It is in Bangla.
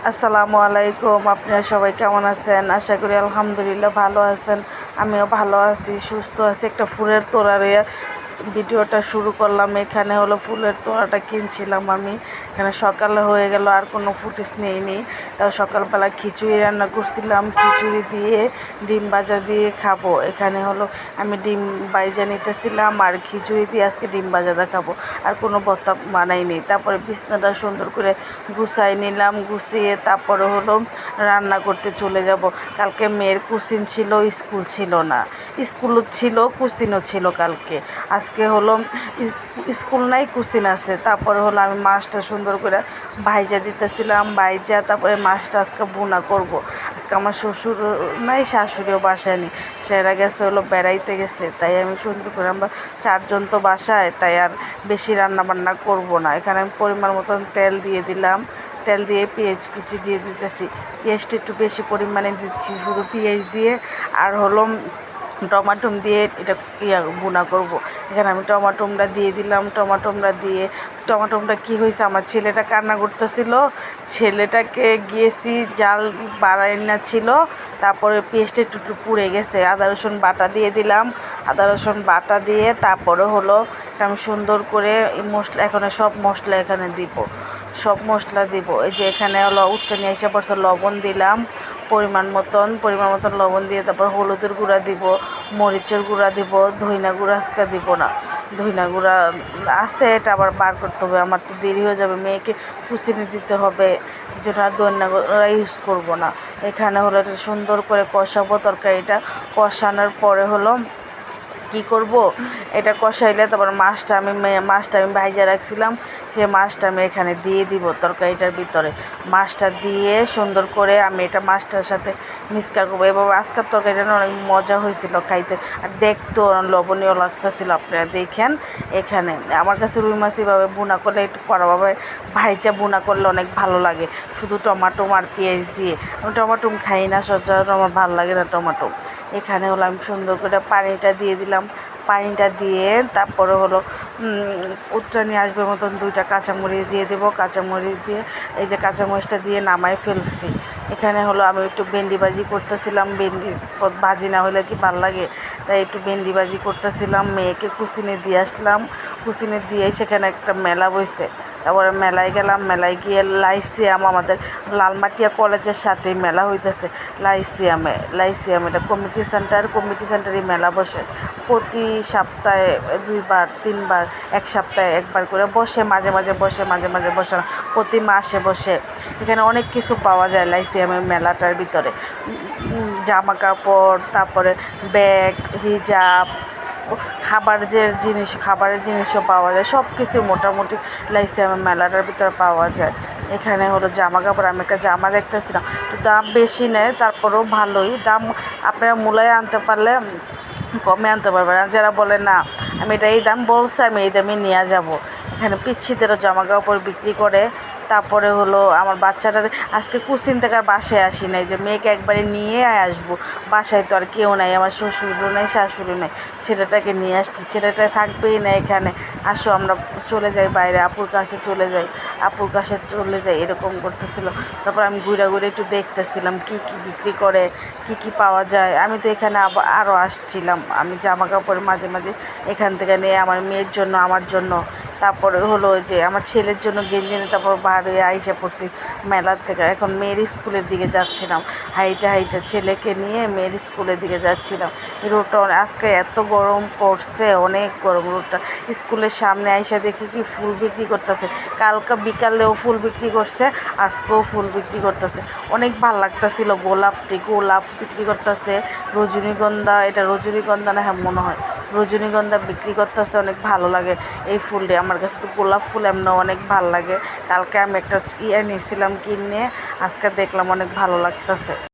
আসসালামু আলাইকুম। আপনারা সবাই কেমন আছেন? আশা করি আলহামদুলিল্লাহ ভালো আছেন। আমিও ভালো আছি, সুস্থ আছি। একটা ফুলের তোড়ারে ভিডিওটা শুরু করলাম। এখানে হলো ফুলের তোড়াটা কিনছিলাম আমি। এখানে সকালে হয়ে গেল, আর কোনো ফুটেজ নেইনি। তাও সকালবেলা খিচুড়ি রান্না করছিলাম, খিচুড়ি দিয়ে ডিম ভাজা দিয়ে খাবো। এখানে হলো আমি ডিম ভাজা নিতেছিলাম আর খিচুড়ি দিয়ে আজকে ডিম ভাজাটা খাবো। আর কোনো ভর্তা বানাইনি। তারপরে বিছনাটা সুন্দর করে গুছাই নিলাম, গুছিয়ে তারপরে হলো রান্না করতে চলে যাব। কালকে মেয়ের কুসিন ছিল, স্কুল ছিল না। স্কুলও ছিল, কুসিনও ছিল কালকে। আজকে হলো স্কুল নাই, কুসিন আছে। তারপরে হলো আমি মাছটা সুন্দর করে ভাইজা দিতেছিলাম, ভাইজা তারপরে মাছটা আজকে বোনা করব। আজকে আমার শ্বশুর নাই, শাশুড়িও বাসায় নেই, সেরা গেছে হলো বেড়াইতে গেছে। তাই আমি সুন্দর করে, আমরা 4 জন তো বাসায়, তাই আর বেশি রান্না বান্না করব না। এখানে আমি পরিমাণ মতন তেল দিয়ে দিলাম, তেল দিয়ে পেঁয়াজ কুচি দিয়ে দিতেছি। পেঁয়াজটা একটু বেশি পরিমাণে দিচ্ছি, শুধু পেঁয়াজ দিয়ে আর হলো টমাটো দিয়ে এটা বোনা করব। এখানে আমি টমাটোমটা দিয়ে দিলাম, টমাটোমটা দিয়ে টমাটোমটা কী হয়েছে, আমার ছেলেটা কান্না করতেছিল, ছেলেটাকে গিয়েছি জাল বাড়াই না ছিল। তারপরে পেস্টটা একটু পুড়ে গেছে, আদা রসুন বাটা দিয়ে দিলাম, আদা রসুন বাটা দিয়ে তারপরে হলো আমি সুন্দর করে মশলা, এখানে সব মশলা এখানে দিব, সব মশলা দিব। এই যে এখানে হলো উঠতে এসে পড়ছে, লবণ দিলাম পরিমাণ মতন লবণ দিয়ে তারপর হলুদের গুঁড়া দিব, মরিচের গুঁড়া দিব, ধইনা গুঁড়া আজকে দিব না। ধইনা গুঁড়া আছে, এটা আবার বার করতে হবে, আমার তো দেরি হয়ে যাবে, মেয়েকে কুচিনি দিতে হবে, এই জন্য আর ধইনা গুঁড়া ইউজ করবো না। এখানে হলো এটা সুন্দর করে কষাবো। তরকারিটা কষানোর পরে হলো কী করব, এটা কষাইলে তারপর মাছটা আমি ভাইজা রাখছিলাম, সে মাছটা আমি এখানে দিয়ে দিব তরকারিটার ভিতরে। মাছটা দিয়ে সুন্দর করে আমি এটা মাছটার সাথে মিক্সকার করবো। এবং আজকের তরকারিটা অনেক মজা হয়েছিল খাইতে, আর দেখতেও লবণীয় লাগতেছিল। আপনারা দেখেন, এখানে আমার কাছে রুই মাছ এভাবে বোনা করলে, একটু কড়াভাবে ভাইজা বোনা করলে অনেক ভালো লাগে, শুধু টমাটো আর পেঁয়াজ দিয়ে। আমি টমাটো খাই না সচরাচর, আমার ভালো লাগে না টমাটো। এখানে হলো আমি সুন্দর করে পানিটা দিয়ে দিলাম, পানিটা দিয়ে তারপরে হলো উতরানি আসবে মতন 2টা কাঁচামরিচ দিয়ে দেবো। কাঁচামরিচ দিয়ে এই যে কাঁচামরিচটা দিয়ে নামাই ফেলছি। এখানে হলো আমি একটু ভেন্ডি ভাজি করতেছিলাম, ভেন্ডি ভাজি না হলে কি ভাল লাগে, তাই একটু ভেন্ডি ভাজি করতেছিলাম। মেয়েকে কুচিনে দিয়ে আসলাম, কুচিনে দিয়ে সেখানে একটা মেলা বইছে। তারপরে মেলায় গেলাম, মেলায় গিয়ে লাইসিয়াম, আমাদের লালমাটিয়া কলেজের সাথে মেলা হইতেছে। লাইসিয়াম এটা কমিটি সেন্টারে মেলা বসে প্রতি সপ্তাহে 2বার 3বার, এক সপ্তাহে একবার করে বসে, মাঝে মাঝে বসে না, প্রতি মাসে বসে। এখানে অনেক কিছু পাওয়া যায় লাইসিয়ামের মেলাটার ভিতরে, জামা কাপড়, তারপরে ব্যাগ, হিজাব, খাবারের জিনিসও পাওয়া যায়, সব কিছু মোটামুটি লাইসিয়ামের মেলাটার ভিতরে পাওয়া যায়। এখানে হলো জামা কাপড়, আমি একটা জামা দেখতেছিলাম, তো দাম বেশি নেয়, তারপরেও ভালোই দাম। আপনারা মূলায় আনতে পারলে কমে আনতে পারবেন। আর যারা বলে না আমি এটা এই দাম বলছে, আমি এই দামে নিয়ে যাব, এখানে পিচ্ছিদেরও জামা কাপড় বিক্রি করে। তারপরে হলো আমার বাচ্চাটার আজকে কুচিন থেকে আর বাসায় আসি নাই, যে মেয়েকে একবারে নিয়ে আসবো। বাসায় তো আর কেউ নাই, আমার শ্বশুরও নাই, শাশুড়ি নাই, ছেলেটাকে নিয়ে আসছি, ছেলেটা থাকবেই না এখানে। আসো আমরা চলে যাই বাইরে, আপুর কাছে চলে যাই, এরকম করতেছিল। তারপর আমি ঘুরে একটু দেখতেছিলাম কী বিক্রি করে, কি পাওয়া যায়। আমি তো এখানে আরও আসছিলাম, আমি জামা কাপড় মাঝে মাঝে এখান থেকে নিয়ে আমার মেয়ের জন্য, আমার জন্য, তারপরে হলো যে আমার ছেলের জন্য গেঞ্জি নিয়ে তারপর বার হয়ে আইসা পড়ছি মেলার থেকে। এখন মেয়ের স্কুলের দিকে যাচ্ছিলাম, হাইটা ছেলেকে নিয়ে মেয়ের স্কুলের দিকে যাচ্ছিলাম। রোডটা আজকে এত গরম পড়ছে, অনেক গরম রোডটা। স্কুলের সামনে আইসা দেখি কি ফুল বিক্রি করতেছে, কালকে বিকালেও ফুল বিক্রি করছে, আজকেও ফুল বিক্রি করতেছে, অনেক ভালো লাগতেছিল। গোলাপ বিক্রি করতেছে, রজনীগন্ধা, এটা রজনীগন্ধা না, হ্যাঁ মনে হয় রজনীগন্ধা বিক্রি করতেছে, অনেক ভালো লাগে এই ফুলটি। আমার কাছে তো গোলাপ ফুল এমনি অনেক ভালো লাগে। কালকে আমি একটা নিয়েছিলাম কিনে, আজকে দেখলাম অনেক ভালো লাগতেছে।